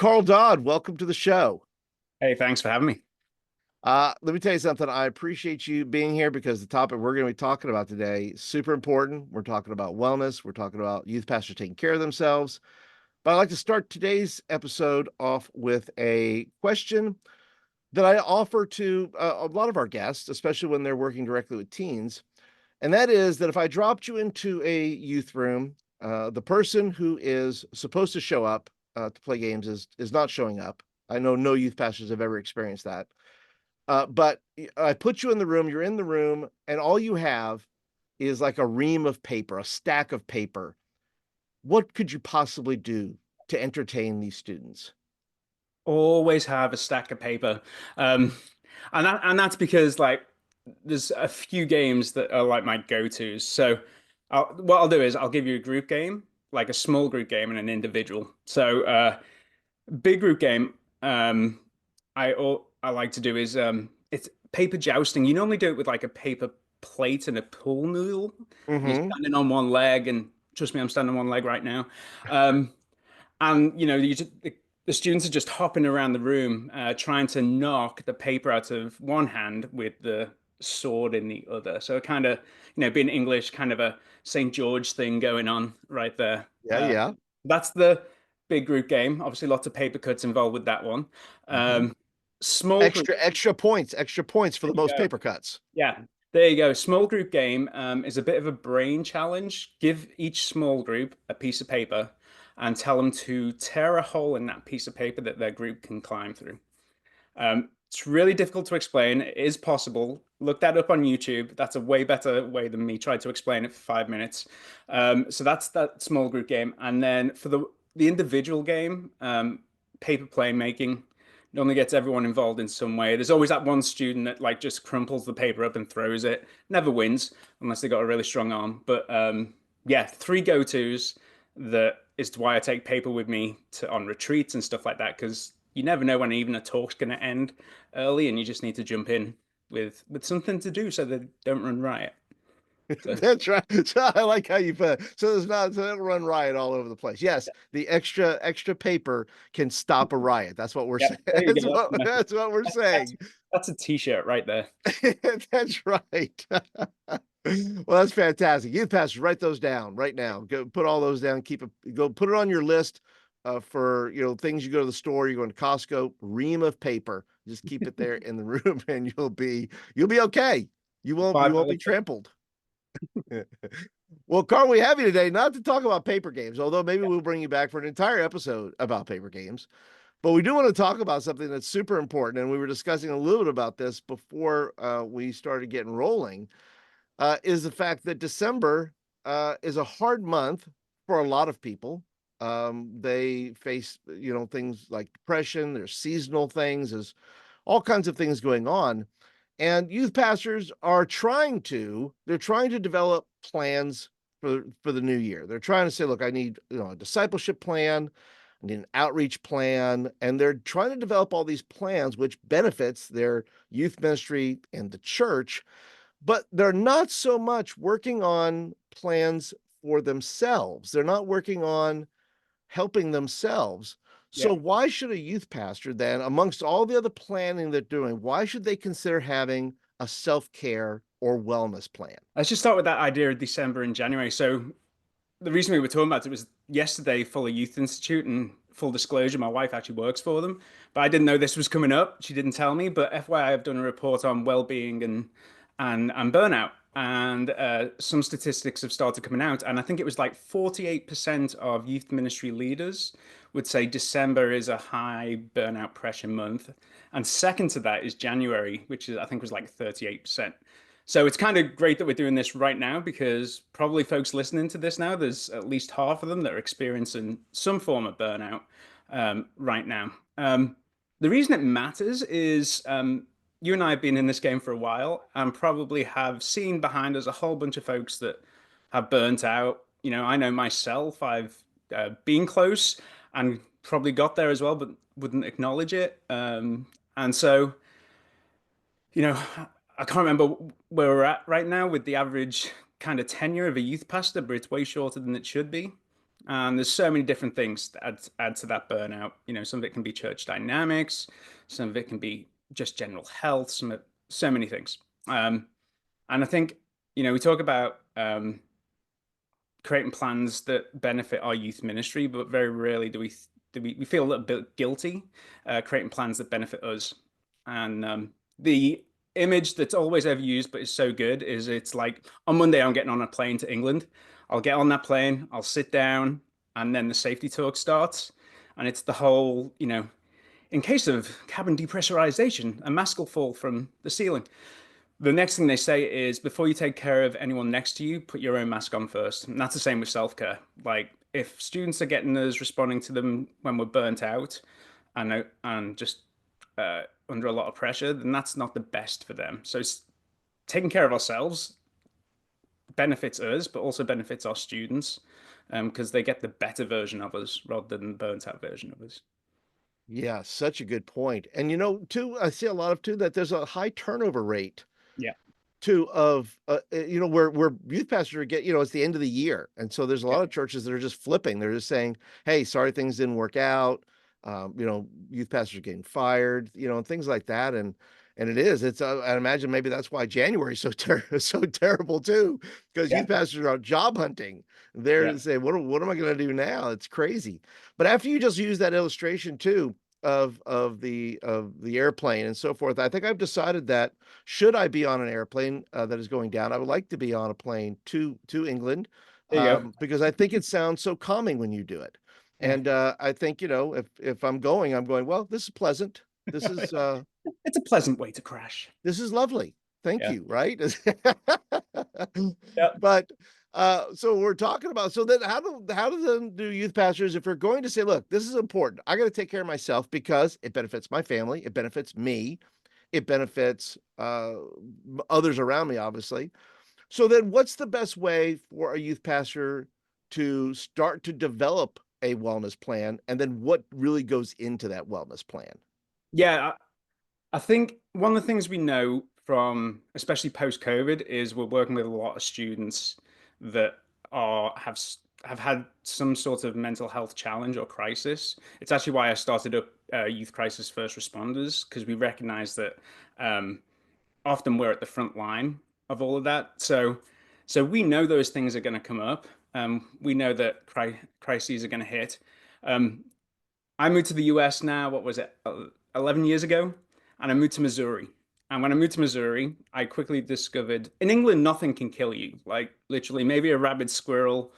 Carl Dodd, welcome to the show. Hey, thanks for having me. Let me tell you something. I appreciate you being here because the topic we're going to be talking about today is super important. We're talking about wellness. We're talking about youth pastors taking care of themselves. But I'd like to start today's episode off with a question that I offer to a lot of our guests, especially when they're working directly with teens. And that is that if I dropped you into a youth room, the person who is supposed to show up to play games is not showing up. I know no youth pastors have ever experienced that. But I put you in the room, you're in the room, and all you have is like a ream of paper, a stack of paper. What could you possibly do to entertain these students? Always have a stack of paper. Um, and that's because like there's a few games that are like my go-tos. So what I'll do is I'll give you a group game, like a small group game and an individual. So big group game, I like to do is it's paper jousting. You normally do it with like a paper plate and a pool noodle. You're Mm-hmm. standing on one leg, and trust me, I'm standing on one leg right now. Um, And the students are just hopping around the room, trying to knock the paper out of one hand with the sword in the other. So kind of, being English, kind of a St. George thing going on right there. Yeah, yeah. That's the big group game. Obviously, lots of paper cuts involved with that one. Mm-hmm. Small group. Extra points for There the you most go. paper cuts. Yeah, there you go. Small group game is a bit of a brain challenge. Give each small group a piece of paper and tell them to tear a hole in that piece of paper that their group can climb through. It's really difficult to explain. It is possible. Look that up on YouTube. That's a way better way than me trying to explain it for 5 minutes. So that's that small group game. And then for the individual game, paper plane making normally gets everyone involved in some way. There's always that one student that like just crumples the paper up and throws it. Never wins unless they got a really strong arm. But yeah, three go-tos that is why I take paper with me on retreats and stuff like that because you never know when even a talk's going to end early, and you just need to jump in with something to do so they don't run riot. So That's right. So I like how you put it. So there's not so it'll run riot all over the place. Yes, the extra paper can stop a riot. That's what we're yeah, saying. there you That's go. That's what the message. that's what we're That's that's, saying. that's a t-shirt right there. That's right. Well, that's fantastic. Youth pastors, write those down right now. Go put all those down. Keep it. Go put it on your list for things you go to the store. You go to Costco. Ream of paper. Just keep it there in the room, and you'll be okay. You won't you Five won't dollar be tip. trampled. Well, Carl, we have you today not to talk about paper games, although maybe we'll bring you back for an entire episode about paper games. But we do want to talk about something that's super important, and we were discussing a little bit about this before we started getting rolling. Is the fact that December is a hard month for a lot of people. They face, things like depression. There's seasonal things. There's all kinds of things going on, and youth pastors are trying to develop plans for the new year. They're trying to say, look, I need a discipleship plan, I need an outreach plan, and they're trying to develop all these plans which benefits their youth ministry and the church, but they're not so much working on plans for themselves. They're not working on helping themselves. Yeah. So why should a youth pastor then, amongst all the other planning they're doing, why should they consider having a self-care or wellness plan? Let's just start with that idea of December and January. So the reason we were talking about it was yesterday, Fuller Youth Institute, and full disclosure, my wife actually works for them, but I didn't know this was coming up. She didn't tell me, but FYI, I've done a report on well-being and burnout, and some statistics have started coming out, and I think it was like 48% of youth ministry leaders would say December is a high burnout pressure month, and second to that is January, which is I think was like 38%. So it's kind of great that we're doing this right now because probably folks listening to this now, there's at least half of them that are experiencing some form of burnout right now. The reason it matters is you and I have been in this game for a while and probably have seen behind us a whole bunch of folks that have burnt out. I know myself, I've been close and probably got there as well, but wouldn't acknowledge it. And so, you know, I can't remember where we're at right now with the average kind of tenure of a youth pastor, but it's way shorter than it should be. And there's so many different things that add to that burnout. Some of it can be church dynamics, some of it can be just general health, so many things. And I think, we talk about creating plans that benefit our youth ministry, but very rarely do we feel a little bit guilty creating plans that benefit us. And the image that's always ever used, but is so good, is it's like on Monday I'm getting on a plane to England. I'll get on that plane, I'll sit down, and then the safety talk starts, and it's the whole, in case of cabin depressurization, a mask will fall from the ceiling. The next thing they say is before you take care of anyone next to you, put your own mask on first. And that's the same with self-care. Like if students are getting us responding to them when we're burnt out and just under a lot of pressure, then that's not the best for them. So it's taking care of ourselves benefits us, but also benefits our students because they get the better version of us rather than the burnt out version of us. Yeah, such a good point. And too, I see a lot of too that there's a high turnover rate Yeah. too of where youth pastors are it's the end of the year, and so there's a Yeah. lot of churches that are just flipping. They're just saying, "Hey, sorry things didn't work out." Youth pastors are getting fired, and things like that. And it's I imagine maybe that's why January is so terrible too, because Yeah. youth pastors are out job hunting. They're Yeah. to say, what am I going to do now? It's crazy. But after you just use that illustration too of the airplane and so forth, I think I've decided that should I be on an airplane that is going down, I would like to be on a plane to England, There you go. because I think it sounds so calming when you do it. Yeah. And I think if I'm going, well, this is pleasant. This is It's a pleasant way to crash. this is lovely. Thank Yeah. you. Right. Yeah. But so we're talking about, so then how do youth pastors, if we're going to say, look, this is important, I got to take care of myself because it benefits my family, it benefits me, it benefits others around me, obviously. So then what's the best way for a youth pastor to start to develop a wellness plan? And then what really goes into that wellness plan? Yeah. I think one of the things we know from, especially post-COVID, is we're working with a lot of students that have had some sort of mental health challenge or crisis. It's actually why I started up Youth Crisis First Responders, because we recognize that um, often we're at the front line of all of that. So we know those things are going to come up. We know that crises are going to hit. Um, I moved to the US now, what was it, 11 years ago? And I moved to Missouri. And when I moved to Missouri, I quickly discovered in England, nothing can kill you. Like literally, maybe a rabid squirrel,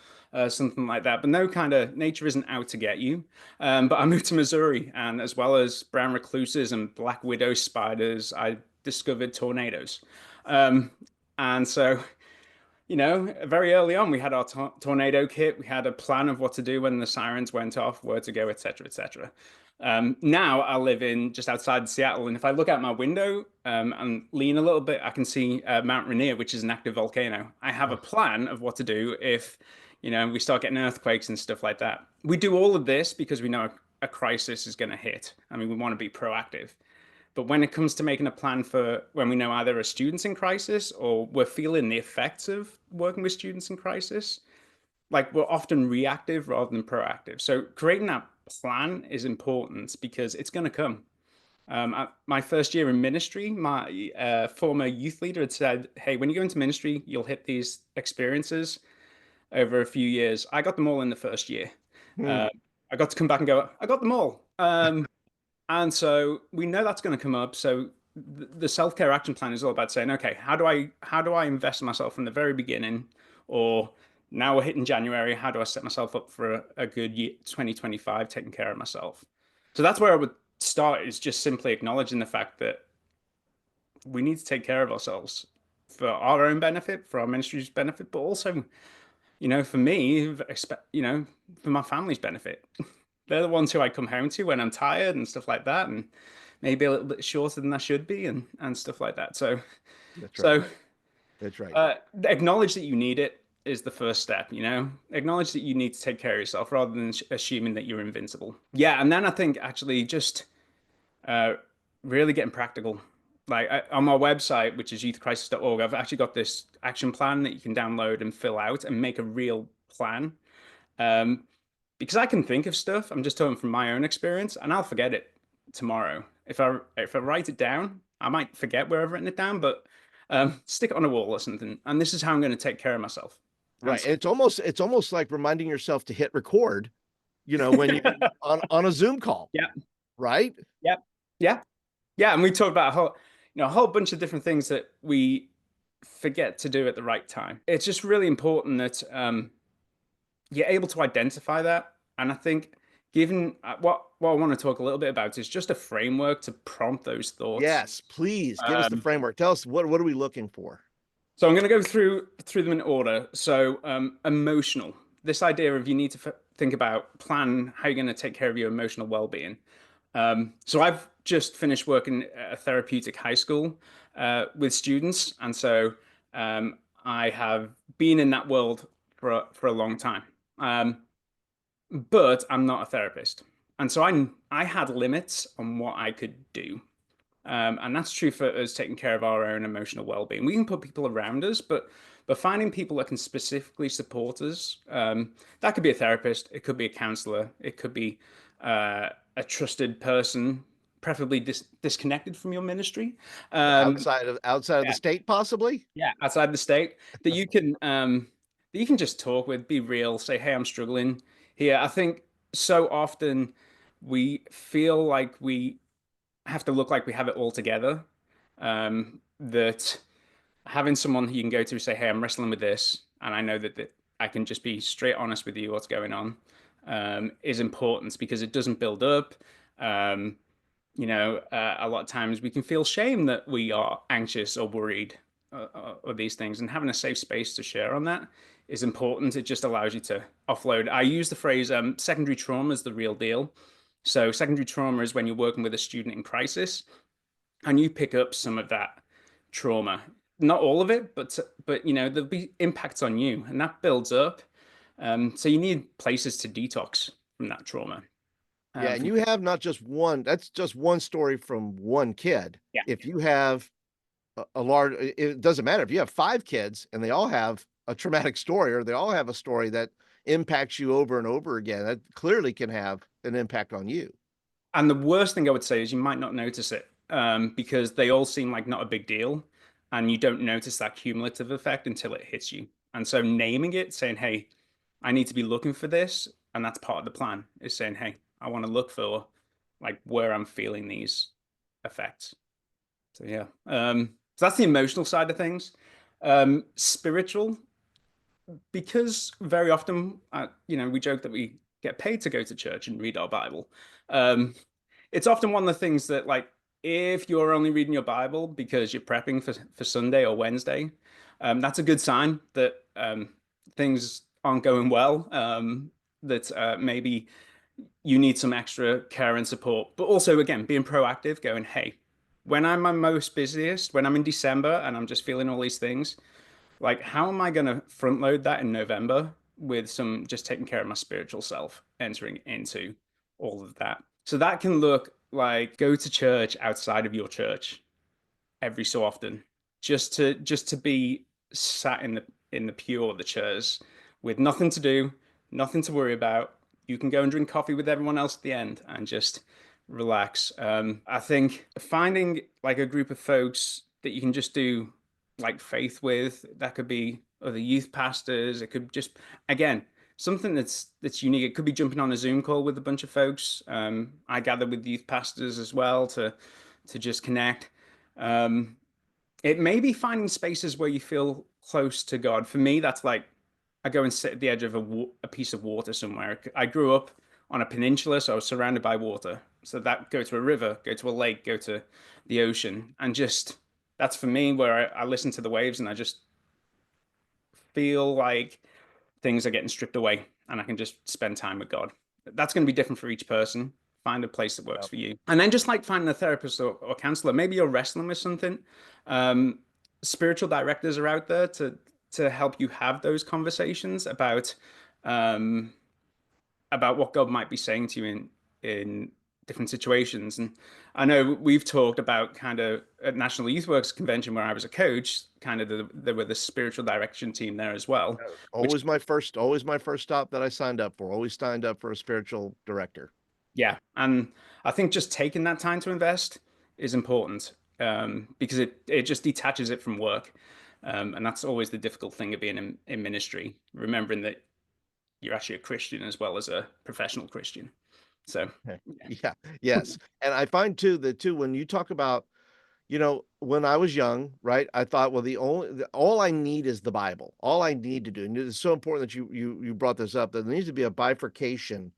something like that. But no kind of nature isn't out to get you. But I moved to Missouri, and as well as brown recluses and black widow spiders, I discovered tornadoes. Um, and so very early on, we had our tornado kit. We had a plan of what to do when the sirens went off, where to go, etc., etc. Now I live in just outside Seattle, and if I look out my window and lean a little bit, I can see Mount Rainier, which is an active volcano. I have a Oh, plan of what to do if we start getting earthquakes and stuff like that. We do all of this because we know a crisis is going to hit. I mean, we want to be proactive. But when it comes to making a plan for when we know either a student's in crisis or we're feeling the effects of working with students in crisis, like we're often reactive rather than proactive. So creating that plan is important because it's going to come. My first year in ministry, my former youth leader had said, "Hey, when you go into ministry, you'll hit these experiences over a few years." I got them all in the first year. hmm. Uh, I got to come back and go, "I got them all." And so we know that's going to come up. So the self-care action plan is all about saying, okay, how do I invest in myself from the very beginning? Or now we're hitting January, how do I set myself up for a good year, 2025, taking care of myself? So that's where I would start is just simply acknowledging the fact that we need to take care of ourselves for our own benefit, for our ministry's benefit, but also, for me, for my family's benefit. They're the ones who I come home to when I'm tired and stuff like that, and maybe a little bit shorter than I should be, and stuff like that. So, That's right. so That's right. acknowledge that you need it is the first step. Acknowledge that you need to take care of yourself rather than assuming that you're invincible. Yeah, and then I think actually just uh, really getting practical. Like on my website, which is youthcrisis.org, I've actually got this action plan that you can download and fill out and make a real plan. because I can think of stuff. I'm just talking from my own experience, and I'll forget it tomorrow. If I write it down, I might forget where I've written it down, but stick it on a wall or something. And this is how I'm going to take care of myself. And Right. It's almost like reminding yourself to hit record, when you're on a Zoom call, yeah, right? yeah, yeah, yeah. And we talked about a whole bunch of different things that we forget to do at the right time. It's just really important that you're able to identify that. And I think, given what I want to talk a little bit about is just a framework to prompt those thoughts. Yes, please give us the Um, framework. Tell us what are we looking for? so I'm going to go through them in order. So emotional. This idea of you need to think about, plan how you're going to take care of your emotional well-being. So I've just finished working at a therapeutic high school with students, and so I have been in that world for a long time. But I'm not a therapist, and so I had limits on what I could do. And that's true for us taking care of our own emotional well-being. We can put people around us, but finding people that can specifically support us, that could be a therapist, it could be a counselor, it could be a trusted person, preferably disconnected from your ministry. Um, Outside of the yeah, state, possibly? yeah, outside the state that you can just talk with, be real, say, "Hey, I'm struggling here." I think so often we feel like we have to look like we have it all together. That having someone who you can go to say, "Hey, I'm wrestling with this, and I know that I can just be straight honest with you what's going on," is important because it doesn't build up. Um, a lot of times we can feel shame that we are anxious or worried or these things, and having a safe space to share on that is important. It just allows you to offload. I use the phrase secondary trauma is the real deal. So, secondary trauma is when you're working with a student in crisis and you pick up some of that trauma. Not all of it, but there'll be impacts on you, and that builds up. So you need places to detox from that trauma. Yeah, and From you have not just one, that's just one story from one kid. Yeah, If you have a large, it doesn't matter if you have five kids and they all have a traumatic story or they all have a story that impacts you over and over again, that clearly can have an impact on you. and the worst thing I would say is you might not notice it because they all seem like not a big deal, and you don't notice that cumulative effect until it hits you. And so naming it, saying, "Hey, I need to be looking for this," and that's part of the plan, is saying, "Hey, I want to look for like where I'm feeling these effects." So yeah, so that's the emotional side of things. Spiritual, because very often, we joke that we get paid to go to church and read our Bible. Um, it's often one of the things that, like, if you're only reading your Bible because you're prepping for Sunday or Wednesday, that's a good sign that things aren't going well. That maybe you need some extra care and support. But also, again, being proactive, going, "Hey, when I'm my most busiest, when I'm in December and I'm just feeling all these things, like, how am I going to front load that in November with some just taking care of my spiritual self, entering into all of that?" So that can look like go to church outside of your church every so often, just to be sat in the pew or the chairs with nothing to do, nothing to worry about. You can go and drink coffee with everyone else at the end and just relax. I think finding like a group of folks that you can just do like faith with, that could be other youth pastors. It could just, again, something that's unique. It could be jumping on a Zoom call with a bunch of folks. I gather with youth pastors as well to just connect. Um, it may be finding spaces where you feel close to God. For me, that's like I go and sit at the edge of a piece of water somewhere. I grew up on a peninsula, so I was surrounded by water. So that go to a river, go to a lake, go to the ocean, and just that's for me where I listen to the waves and I just feel like things are getting stripped away and I can just spend time with God. That's going to be different for each person. Find a place that works Yep. for you. And then just like finding a therapist or counselor, maybe you're wrestling with something. Um, Spiritual directors are out there to help you have those conversations um, about what God might be saying to you in different situations. And I know we've talked about kind of at National Youth Works Convention where I was a coach, kind of there were the spiritual direction team there as well, which Always my first stop that I signed up for. Always signed up for a spiritual director. yeah, and I think just taking that time to invest is important because it just detaches it from work, and that's always the difficult thing of being in ministry, remembering that you're actually a Christian as well as a professional Christian. So Okay. yeah, Yeah, yes. And I find too that too when you talk about, when I was young, right, I thought, well, all I need is the Bible. All I need to do. And it's so important that you brought this up, that there needs to be a bifurcation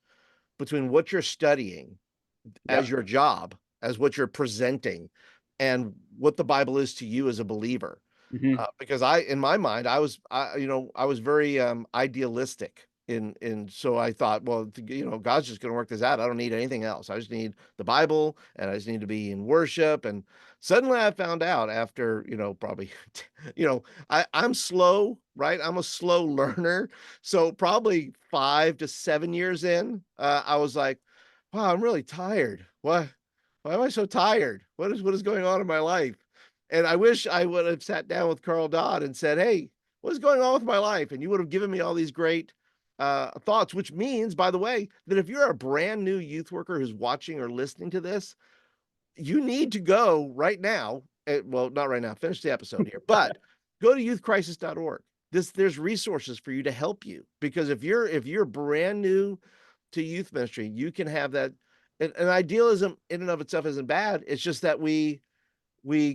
between what you're studying yeah, as your job, as what you're presenting, and what the Bible is to you as a believer. hmm Because in my mind, I was very idealistic so I thought, well, God's just going to work this out. I don't need anything else. I just need the Bible, and I just need to be in worship. And suddenly I found out after, probably, I'm slow, right? I'm a slow learner. So probably 5 to 7 years in, I was like, wow, I'm really tired. Why am I so tired? What is going on in my life? And I wish I would have sat down with Carl Dodd and said, "Hey, what's going on with my life?" And you would have given me all these great thoughts, which means, by the way, that if you're a brand new youth worker who's watching or listening to this, you need to go right now. Well, not right now, finish the episode here, but go to youthcrisis.org. There's resources for you to help you, because if you're brand new to youth ministry, you can have that. And idealism in and of itself isn't bad. It's just that we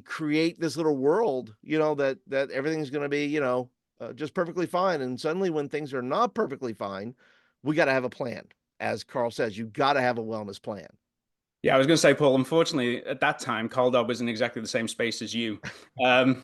create this little world, that everything's going to be, just perfectly fine. And suddenly, when things are not perfectly fine, we got to have a plan. As Carl says, you got to have a wellness plan. yeah. I was going to say, Paul. Unfortunately, at that time, Caldwell was in exactly the same space as you. Um,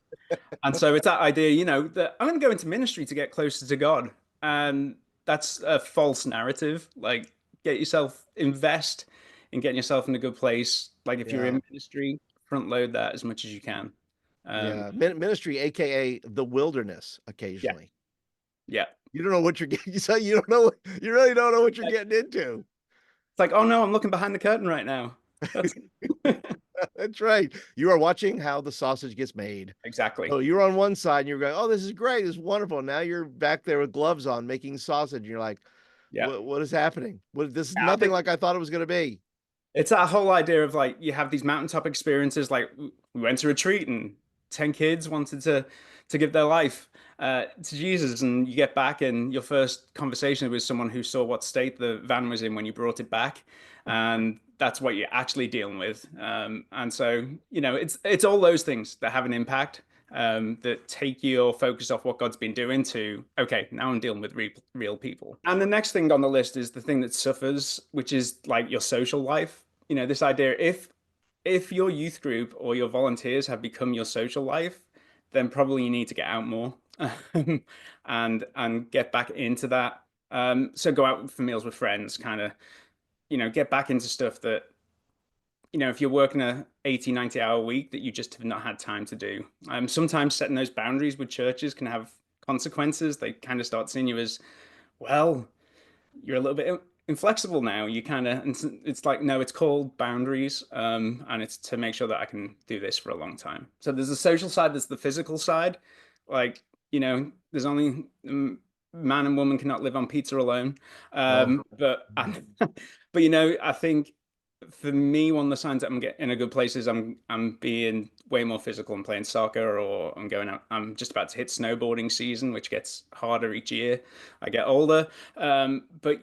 And so it's that idea, that I'm going to go into ministry to get closer to God. And that's a false narrative. Like, get yourself, invest in getting yourself in a good place. Like, if you're Yeah. in ministry, front load that as much as you can. Um, Yeah. Ministry, AKA the wilderness, yeah, occasionally. yeah. You don't know what you're getting. So you don't know, you really don't know what you're Like, getting into. it's like, oh no, I'm looking behind the curtain right now. That's That's right. You are watching how the sausage gets made. exactly. So you're on one side and you're going, "Oh, this is great. This is wonderful." Now you're back there with gloves on making sausage. And you're like, Yeah. what is happening? This is I nothing think like I thought it was going to be. it's that whole idea of like you have these mountaintop experiences. Like we went to a retreat and 10 kids wanted to give their life to Jesus, and you get back and your first conversation was someone who saw what state the van was in when you brought it back, and that's what you're actually dealing with. And so it's all those things that have an impact. That take your focus off what God's been doing to, okay, now I'm dealing with real people. And the next thing on the list is the thing that suffers, which is like your social life. This idea, if your youth group or your volunteers have become your social life, then probably you need to get out more and get back into that. So go out for meals with friends, kind of, get back into stuff that, if you're working a 80, 90-hour week that you just have not had time to do. Sometimes setting those boundaries with churches can have consequences. They kind of start seeing you as, well, you're a little bit inflexible now. You kind of, it's like, no, it's called boundaries. And it's to make sure that I can do this for a long time. So there's the social side, there's the physical side. Like, there's only man and woman cannot live on pizza alone. Oh, But I think for me, one of the signs that I'm getting in a good place is I'm being way more physical and playing soccer, or I'm going out. I'm just about to hit snowboarding season, which gets harder each year. I get older, but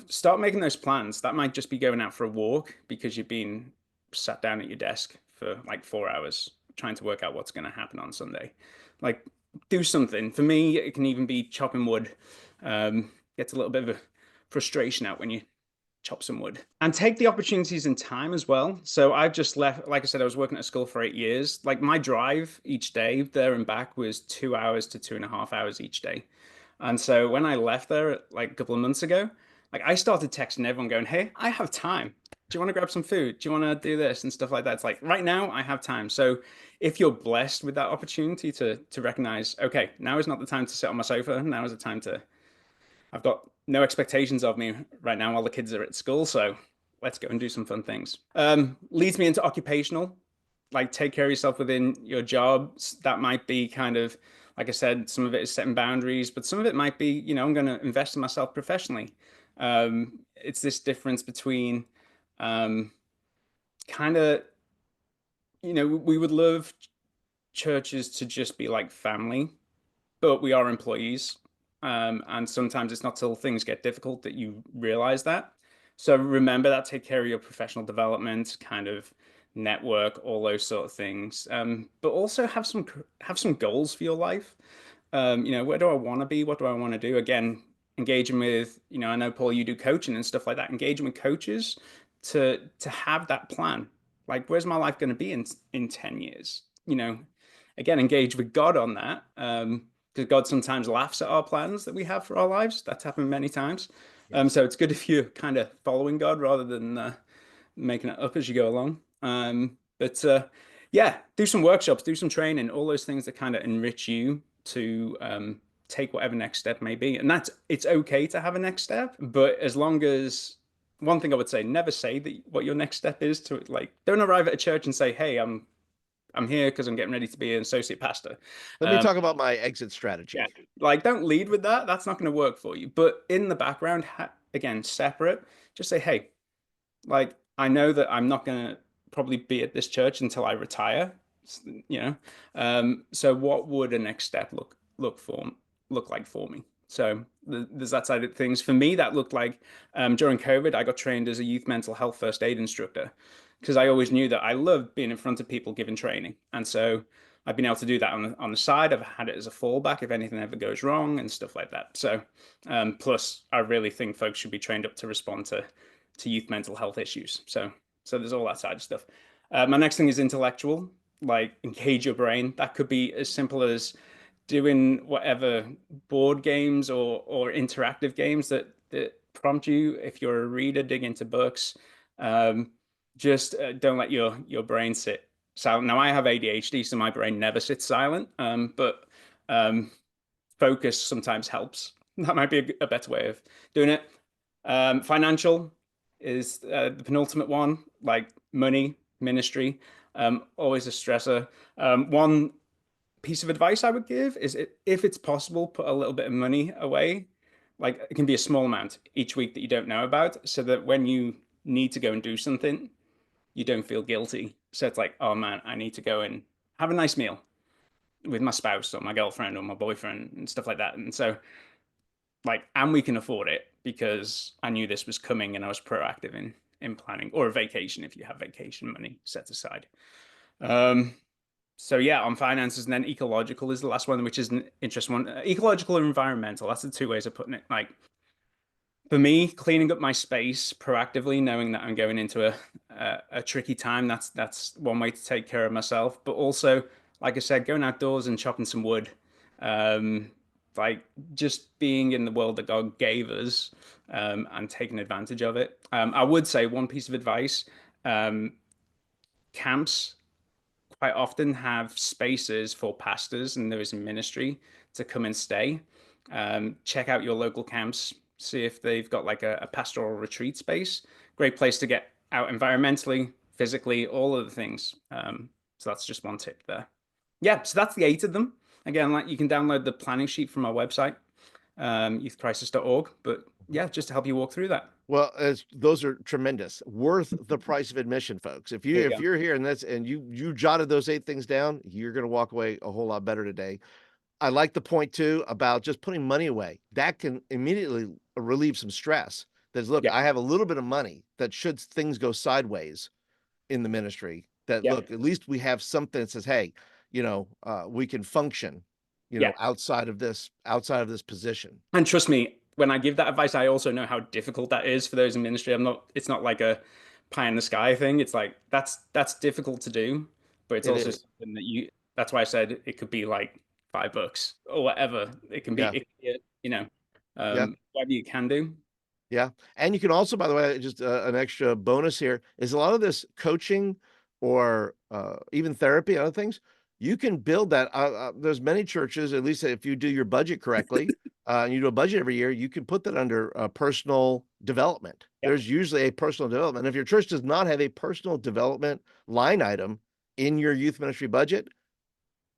start making those plans. That might just be going out for a walk because you've been sat down at your desk for like 4 hours trying to work out what's going to happen on Sunday. Like, do something. For me, it can even be chopping wood. Gets a little bit of a frustration out when you chop some wood and take the opportunities in time as well. So I've just left, like I said, I was working at school for 8 years. Like my drive each day there and back was 2 hours to 2.5 hours each day. And so when I left there like a couple of months ago, like I started texting everyone going, hey, I have time. Do you want to grab some food? Do you want to do this and stuff like that? It's like right now I have time. So if you're blessed with that opportunity to recognize, okay, now is not the time to sit on my sofa. Now is the time to I've got no expectations of me right now while the kids are at school. So let's go and do some fun things. Leads me into occupational, like take care of yourself within your jobs. That might be kind of, like I said, some of it is setting boundaries, but some of it might be, I'm going to invest in myself professionally. It's this difference between kind of, we would love churches to just be like family, but we are employees. And sometimes it's not till things get difficult that you realize that. So remember that, take care of your professional development, kind of network, all those sort of things. But also have some goals for your life. Where do I want to be? What do I want to do? Again, engaging with, I know Paul, you do coaching and stuff like that. Engaging with coaches to have that plan. Like, where's my life going to be in 10 years? Again, engage with God on that. Because God sometimes laughs at our plans that we have for our lives. That's happened many times. Yes. So it's good if you're kind of following God rather than making it up as you go along. But yeah, do some workshops, do some training, all those things that kind of enrich you to take whatever next step may be. And it's okay to have a next step, but as long as one thing I would say, never say that what your next step is to like, don't arrive at a church and say, hey, I'm here because I'm getting ready to be an associate pastor. Let me talk about my exit Yeah, strategy. like don't lead with that. That's not going to work for you. But in the background, again, separate, just say, hey, like I know that I'm not going to probably be at this church until I retire, you know. So what would a next step look like for me? So there's that side of things. For me, that looked like during COVID, I got trained as a youth mental health first aid instructor because I always knew that I loved being in front of people giving training, and so I've been able to do that on the side. I've had it as a fallback if anything ever goes wrong and stuff like that. So plus, I really think folks should be trained up to respond to youth mental health issues. So there's all that side of stuff. My next thing is intellectual, like engage your brain. That could be as simple as doing whatever board games or interactive games that prompt you. If you're a reader, dig into books. Just don't let your brain sit silent. Now I have ADHD, so my brain never sits silent. But focus sometimes helps. That might be a better way of doing it. Financial is the penultimate one, like money, ministry, always a stressor. One piece of advice I would give is if it's possible, put a little bit of money away. Like it can be a small amount each week that you don't know about, so that when you need to go and do something, you don't feel guilty. So it's like, oh man, I need to go and have a nice meal with my spouse or my girlfriend or my boyfriend and stuff like that. And so like, and we can afford it because I knew this was coming and I was proactive in planning, or a vacation if you have vacation money set aside. So yeah, on finances, and then ecological is the last one, which is an interesting one. Ecological and environmental. That's the two ways of putting it. Like for me, cleaning up my space proactively, knowing that I'm going into a tricky time. That's one way to take care of myself. But also, like I said, going outdoors and chopping some wood. Um, like just being in the world that God gave us, and taking advantage of it. I would say one piece of advice: camps quite often have spaces for pastors and those in ministry to come and stay. Check out your local camps, see if they've got like a pastoral retreat space. Great place to get out environmentally, physically, all of the things. So that's just one tip there. Yeah, so that's the 8 of them. Again, like you can download the planning sheet from our website, youthcrisis.org. But yeah, just to help you walk through that. Well, those are tremendous, worth the price of admission, folks. If you There you if go. you're here and you jotted those 8 things down, you're going to walk away a whole lot better today. I like the point too about just putting money away. That can immediately relieve some stress. There's look, Yeah, I have a little bit of money that should things go sideways in the ministry. That yeah, look, at least we have something that says, hey, we can function, yeah. outside of this position. And trust me, when I give that advice, I also know how difficult that is for those in ministry. It's not like a pie in the sky thing. It's like that's difficult to do, but it's It also is. something that's why I said it could be like $5 or whatever. Yeah. Yeah. Whatever you can do. Yeah. And you can also, by the way, just an extra bonus here is a lot of this coaching or even therapy, other things, you can build that. There's many churches, at least if you do your budget correctly, and you do a budget every year, you can put that under personal development. Yeah, There's usually a personal development. If your church does not have a personal development line item in your youth ministry budget,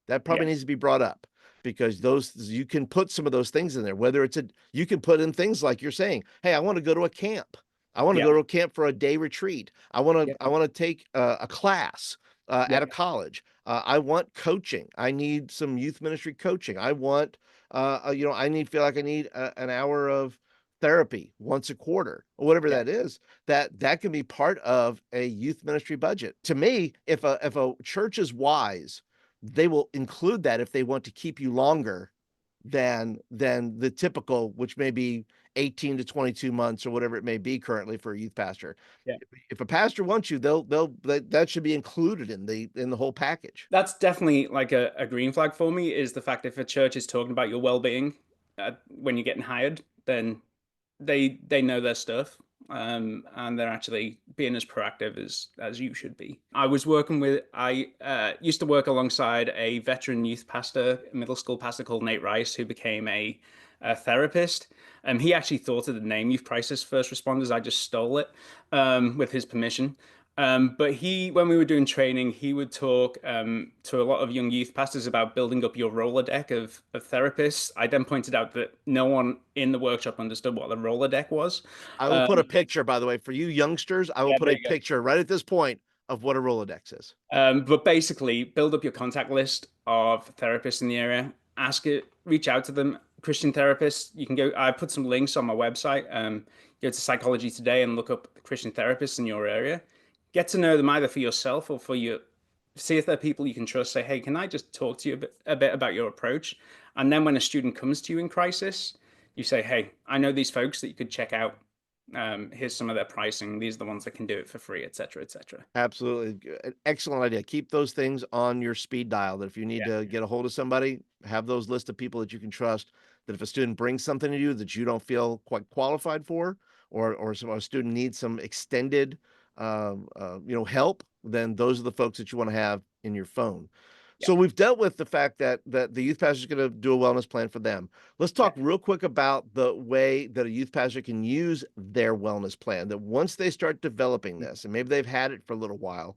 that yeah, probably needs to be brought up, because those, you can put some of those things in there, whether it's a, you can put in things like you're saying, hey, I want to go to a camp. I want to yeah, go to a camp for a day retreat. yeah, I want to take a class yeah, at a college. I want coaching. I need some youth ministry coaching. I want, I need, feel like I need an hour of therapy once a quarter or whatever yeah. that is. That can be part of a youth ministry budget. To me, if a church is wise, they will include that if they want to keep you longer than the typical, which may be 18 to 22 months or whatever it may be currently for a youth pastor. Yeah. If a pastor wants you, that should be included in the whole package. That's definitely like a green flag for me is the fact if a church is talking about your well-being when you're getting hired, then they know their stuff, and they're actually being as proactive as you should be. I used to work alongside a veteran youth pastor, middle school pastor called Nate Rice, who became a therapist. He actually thought of the name Youth Crisis First Responders. I just stole it with his permission. But when we were doing training, he would talk to a lot of young youth pastors about building up your Rolodeck of therapists. I then pointed out that no one in the workshop understood what the Rolodeck was. I will Um, put a picture, by the way, for you youngsters. I will yeah, put there a you go. picture right at this point of what a Rolodex is. But basically, build up your contact list of therapists in the area. Reach out to them. Christian therapists. You can go. I put some links on my website. Go to Psychology Today and look up Christian therapists in your area. Get to know them either for yourself or for your. See if they're people you can trust. Say, hey, can I just talk to you a bit about your approach? And then when a student comes to you in crisis, you say, hey, I know these folks that you could check out. Here's some of their pricing. These are the ones that can do it for free, et cetera, et cetera. Absolutely. An excellent idea. Keep those things on your speed dial, that if you need Yeah. to get a hold of somebody, have those list of people that you can trust, that if a student brings something to you that you don't feel quite qualified for, or a student needs some extended help, then those are the folks that you want to have in your phone. Yeah. So we've dealt with the fact that the youth pastor is going to do a wellness plan for them. Let's Yeah. talk real quick about the way that a youth pastor can use their wellness plan. That once they start developing this, and maybe they've had it for a little while,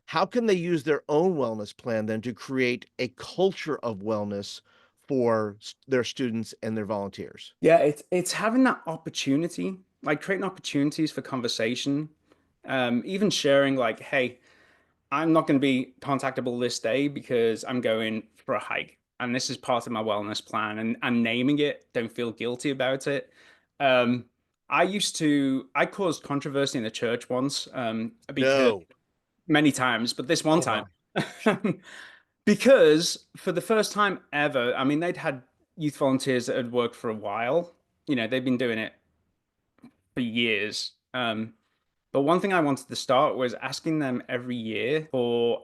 how can they use their own wellness plan then to create a culture of wellness for their students and their volunteers? Yeah, it's having that opportunity, like creating opportunities for conversation, even sharing like, hey, I'm not going to be contactable this day because I'm going for a hike, and this is part of my wellness plan, and naming it, don't feel guilty about it. Um, I caused controversy in the church once, because No. many times, but this one Oh time, my. because for the first time ever, I mean, they'd had youth volunteers that had worked for a while. They've been doing it for years. But one thing I wanted to start was asking them every year for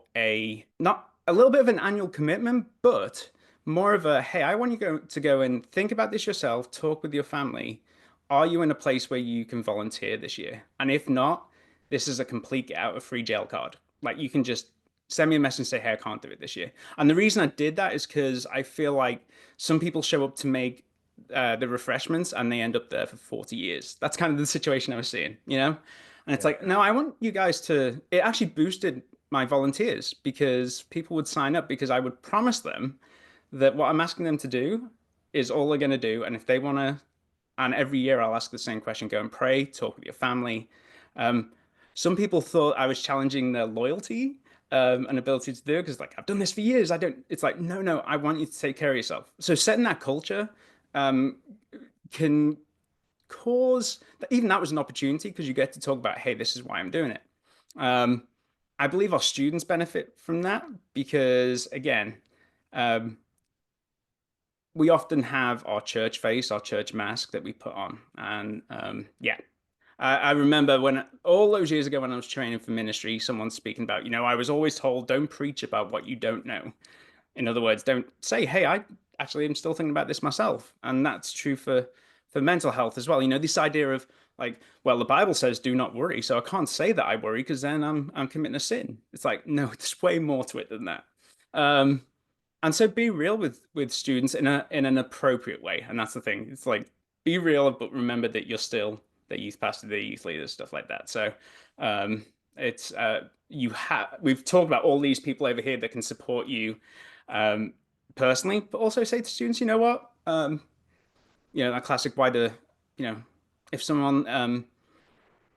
not a little bit of an annual commitment, but more of a, hey, I want to go and think about this yourself, talk with your family. Are you in a place where you can volunteer this year? And if not, this is a complete get out of free jail card. Like you can just send me a message and say, hey, I can't do it this year. And the reason I did that is because I feel like some people show up to make the refreshments and they end up there for 40 years. That's kind of the situation I was seeing. And it's Yeah. like, no, I want you guys to. It actually boosted my volunteers because people would sign up because I would promise them that what I'm asking them to do is all they're going to do. And if they want to, and every year I'll ask the same question, go and pray, talk with your family. Um, some people thought I was challenging their loyalty and ability to do it because, like, I've done this for years. I don't, it's like, no, no, I want you to take care of yourself. So setting that culture um, can cause even that was an opportunity because you get to talk about, hey, this is why I'm doing it. Um, I believe our students benefit from that because, again, um, we often have our church face, our church mask that we put on. And yeah, I remember when all those years ago when I was training for ministry, someone speaking about, I was always told, don't preach about what you don't know. In other words, don't say, hey, I actually am still thinking about this myself. And that's true for mental health as well. This idea of like, well, the Bible says do not worry. So I can't say that I worry because then I'm committing a sin. It's like, no, there's way more to it than that. Um, and so be real with students in an appropriate way. And that's the thing. It's like be real, but remember that you're still the youth pastor, the youth leader, stuff like that. So um, it's you have we've talked about all these people over here that can support you um, personally, but also say to students, you know what? That classic why the you know if someone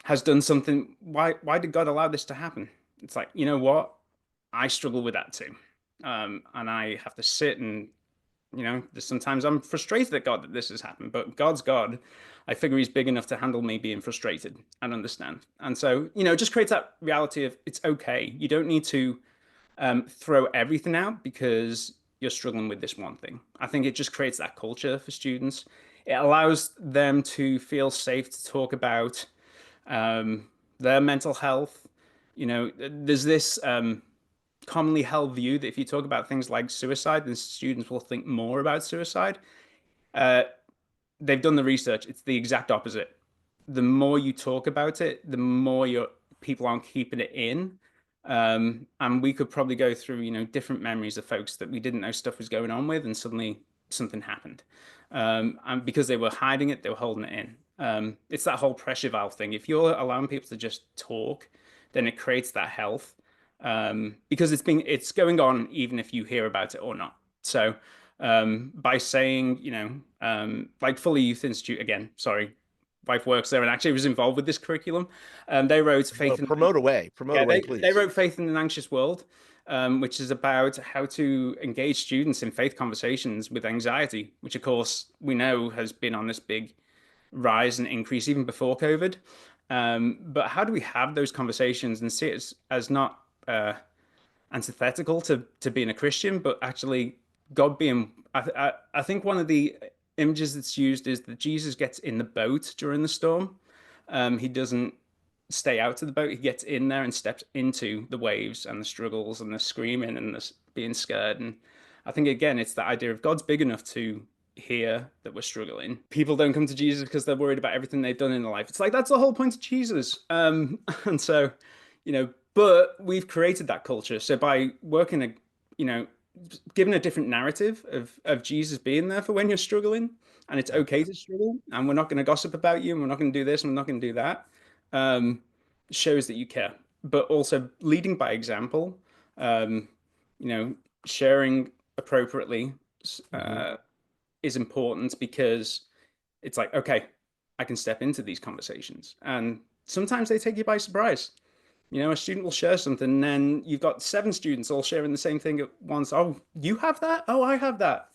has done something, why did God allow this to happen? It's like, you know what? I struggle with that too. And I have to sit and, sometimes I'm frustrated at God that this has happened, but God's God. I figure he's big enough to handle me being frustrated and understand. And so, it just creates that reality of it's okay. You don't need to throw everything out because you're struggling with this one thing. I think it just creates that culture for students. It allows them to feel safe to talk about um, their mental health. There's this commonly held view that if you talk about things like suicide, then students will think more about suicide. Uh, they've done the research. It's the exact opposite. The more you talk about it, the more your people aren't keeping it in. And we could probably go through, different memories of folks that we didn't know stuff was going on with, and suddenly something happened. And because they were hiding it, they were holding it in. It's that whole pressure valve thing. If you're allowing people to just talk, then it creates that health. Because it's going on even if you hear about it or not. So by saying, like Fully Youth Institute again, sorry, wife works there and actually was involved with this curriculum. They wrote No, Faith in promote yeah, away, they please. wrote Faith in an Anxious World, which is about how to engage students in faith conversations with anxiety, which of course we know has been on this big rise and increase even before COVID. But how do we have those conversations and see it as not antithetical to being a Christian, but actually God being. I think one of the images that's used is that Jesus gets in the boat during the storm. He doesn't stay out of the boat. He gets in there and steps into the waves and the struggles and the screaming and the being scared. And I think again, it's that idea of God's big enough to hear that we're struggling. People don't come to Jesus because they're worried about everything they've done in their life. It's like that's the whole point of Jesus. And so, but we've created that culture. So by working you know, given a different narrative of Jesus being there for when you're struggling, and it's Yeah. okay to struggle, and we're not going to gossip about you, and we're not going to do this, and we're not going to do that. Um, Shows that you care, but also leading by example. Um, you know, sharing appropriately Hmm. uh, is important because it's like, okay, I can step into these conversations, and sometimes they take you by surprise. A student will share something, and then you've got seven students all sharing the same thing at once. Oh, you have that? Oh, I have that.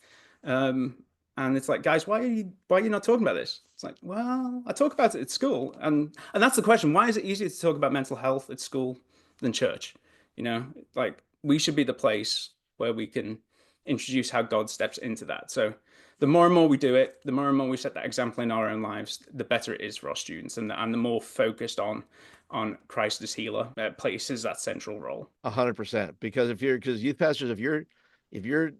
Um, and it's like, guys, why are you not talking about this? It's like, well, I talk about it at school, and that's the question. Why is it easier to talk about mental health at school than church? Like we should be the place where we can introduce how God steps into that. So the more and more we do it, the more and more we set that example in our own lives, the better it is for our students, and the more focused on Christ as healer places that central role. 100%. Because youth pastors, if you're, if you're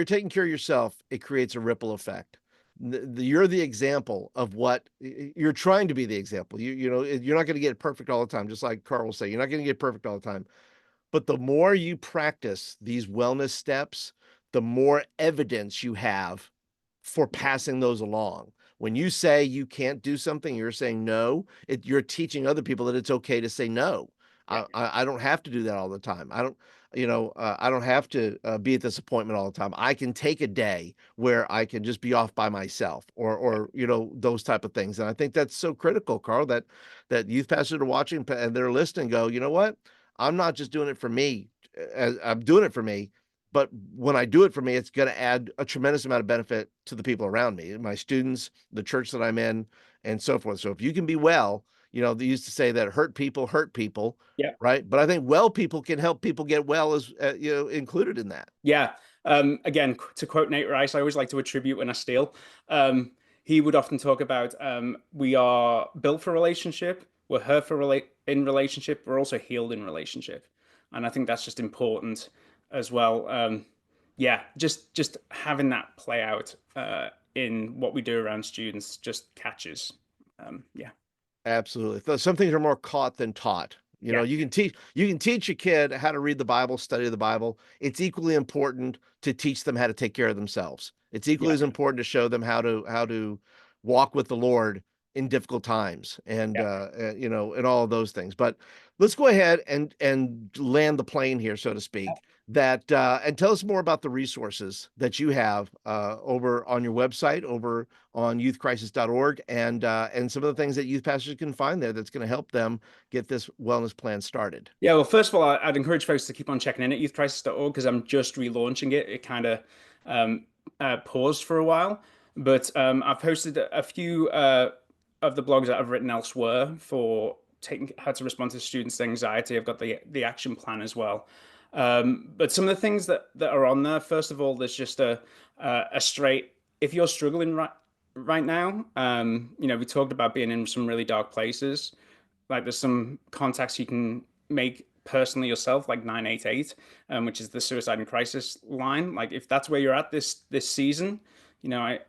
taking care of yourself, it creates a ripple effect. You're the example of what you're trying to be the example. You're not going to get it perfect all the time. Just like Carl will say, you're not going to get perfect all the time. But the more you practice these wellness steps, the more evidence you have for passing those along. When you say you can't do something, you're saying no, you're teaching other people that it's okay to say no. Yeah. I don't have to do that all the time. I don't have to be at this appointment all the time. I can take a day where I can just be off by myself, or those type of things. And I think that's so critical, Carl, that youth pastors are watching and they're listening. Go, you know what? I'm not just doing it for me. I'm doing it for me, but when I do it for me, it's going to add a tremendous amount of benefit to the people around me, my students, the church that I'm in, and so forth. So if you can be well, they used to say that hurt people, Yeah. right? But I think well people can help people get well as included in that. Yeah. Again, to quote Nate Rice, I always like to attribute when I steal. He would often talk about we are built for relationship, we're hurt in relationship, we're also healed in relationship, and I think that's just important as well. Yeah, just having that play out in what we do around students just catches. Yeah. Absolutely. Some things are more caught than taught. You know, Yeah, you can teach a kid how to read the Bible, study the Bible. It's equally important to teach them how to take care of themselves. It's equally yeah, as important to show them how to walk with the Lord in difficult times yeah. and all of those things. But let's go ahead and land the plane here, so to speak. That and tell us more about the resources that you have over on your website, over on youthcrisis.org, and some of the things that youth pastors can find there that's going to help them get this wellness plan started. Yeah, well, first of all, I'd encourage folks to keep on checking in at youthcrisis.org because I'm just relaunching it. It kind of um, paused for a while, but I've posted a few of the blogs that I've written elsewhere for taking how to respond to students' anxiety. I've got the action plan as well. But some of the things that are on there, first of all, there's just a straight. If you're struggling right now, we talked about being in some really dark places. Like there's some contacts you can make personally yourself, like 988, which is the suicide and crisis line. Like if that's where you're at this season, I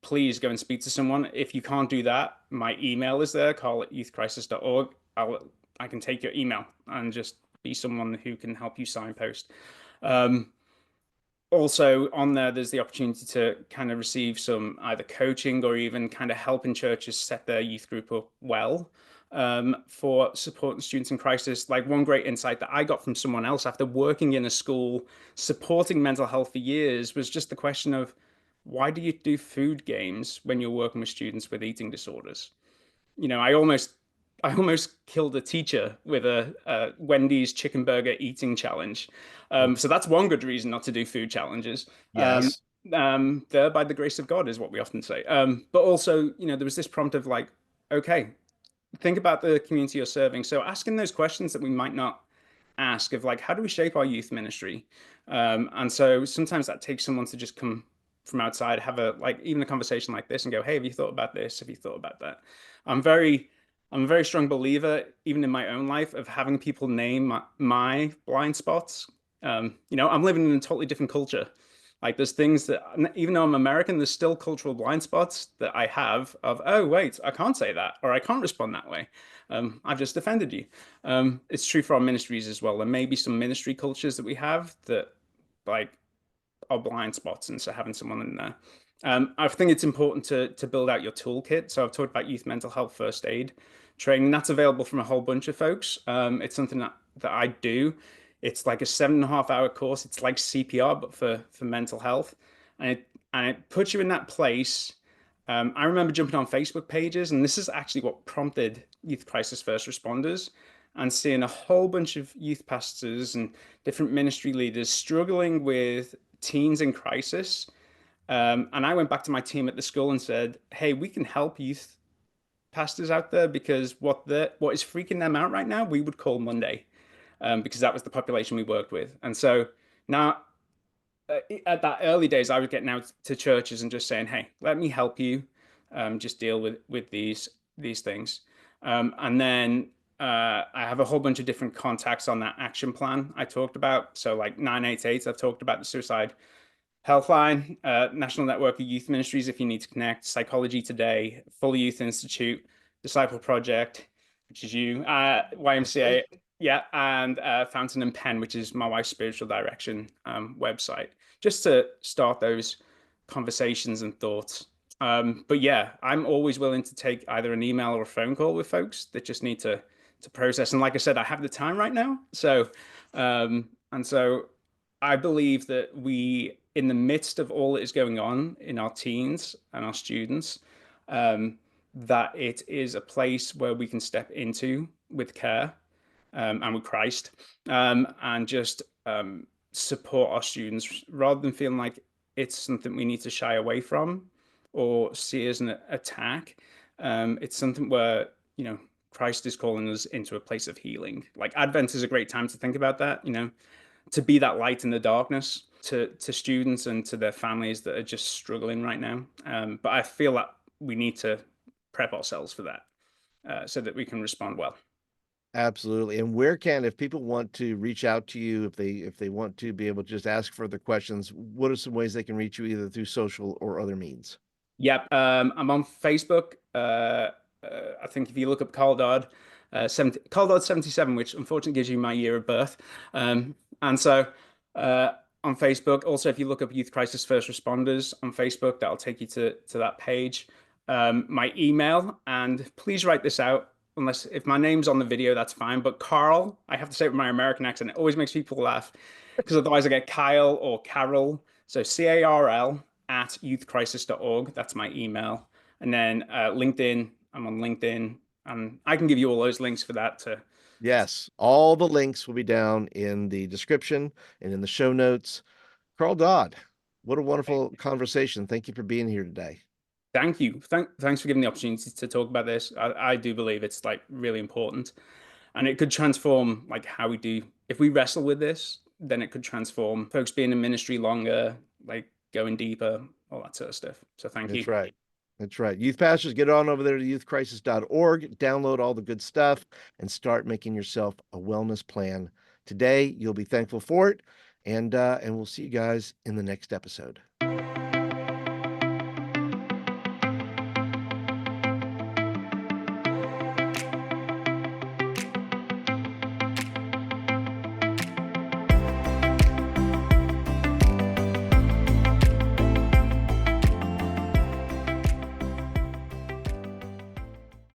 please go and speak to someone. If you can't do that, my email is there, carl@youthcrisis.org. I can take your email and just be someone who can help you signpost. Um, Also on there's the opportunity to kind of receive some either coaching or even kind of helping churches set their youth group up well for supporting students in crisis. Like one great insight that I got from someone else after working in a school supporting mental health for years was just the question of why do you do food games when you're working with students with eating disorders? I almost killed a teacher with a Wendy's chicken burger eating challenge. So that's one good reason not to do food challenges. Yes. There by the grace of God is what we often say. But also, there was this prompt of like, okay, think about the community you're serving. So asking those questions that we might not ask of like, how do we shape our youth ministry? And so sometimes that takes someone to just come from outside, have even a conversation like this and go, hey, have you thought about this? Have you thought about that? I'm very, I'm a very strong believer, even in my own life, of having people name my blind spots. I'm living in a totally different culture. Like there's things that, even though I'm American, there's still cultural blind spots that I have of, oh, wait, I can't say that, or I can't respond that way. I've just offended you. It's true for our ministries as well. There may be some ministry cultures that we have that like are blind spots, and so having someone in there. I think it's important to build out your toolkit. So I've talked about youth mental health first aid training. That's available from a whole bunch of folks. It's something that I do. It's like a 7.5 hour course. It's like CPR, but for mental health, and it puts you in that place. I remember jumping on Facebook pages, and this is actually what prompted Youth Crisis First Responders, and seeing a whole bunch of youth pastors and different ministry leaders struggling with teens in crisis. And I went back to my team at the school and said, "Hey, we can help youth pastors out there because what is freaking them out right now, we would call Monday, because that was the population we worked with." And so now, at that early days, I was getting out to churches and just saying, "Hey, let me help you, just deal with these things." And then I have a whole bunch of different contacts on that action plan I talked about. So like 988, I've talked about the suicide Helpline, National Network of Youth Ministries, if you need to connect, Psychology Today, Full Youth Institute, Disciple Project, which is you, YMCA, yeah, and Fountain and Pen, which is my wife's spiritual direction website, just to start those conversations and thoughts. But yeah, I'm always willing to take either an email or a phone call with folks that just need to process. And like I said, I have the time right now, so I believe that in the midst of all that is going on in our teens and our students, that it is a place where we can step into with care and with Christ, and just support our students rather than feeling like it's something we need to shy away from or see as an attack. It's something where, Christ is calling us into a place of healing. Like Advent is a great time to think about that, to be that light in the darkness to students and to their families that are just struggling right now. But I feel that we need to prep ourselves for that, so that we can respond well. Absolutely. And if people want to reach out to you, if they want to be able to just ask further questions, what are some ways they can reach you either through social or other means? Yep. I'm on Facebook. I think if you look up Carl Dodd, Coldod 77, which unfortunately gives you my year of birth. And so uh, on Facebook, also if you look up Youth Crisis First Responders on Facebook, that'll take you to that page. My email, and please write this out. Unless if my name's on the video, that's fine. But Carl, I have to say it with my American accent. It always makes people laugh because otherwise I get Kyle or Carol. So CARL at youthcrisis.org. That's my email. And then LinkedIn, I'm on LinkedIn, and I can give you all those links for that to. Yes, all the links will be down in the description and in the show notes. Carl Dodd, what a wonderful conversation. Thank you for being here today. Thank you. Thanks for giving the opportunity to talk about this. I do believe it's like really important, and it could transform like how we do. If we wrestle with this, then it could transform folks being in ministry longer, like going deeper, all that sort of stuff. So thank That's you. right. That's right. Youth pastors, get on over there to youthcrisis.org, download all the good stuff, and start making yourself a wellness plan today. You'll be thankful for it. And we'll see you guys in the next episode.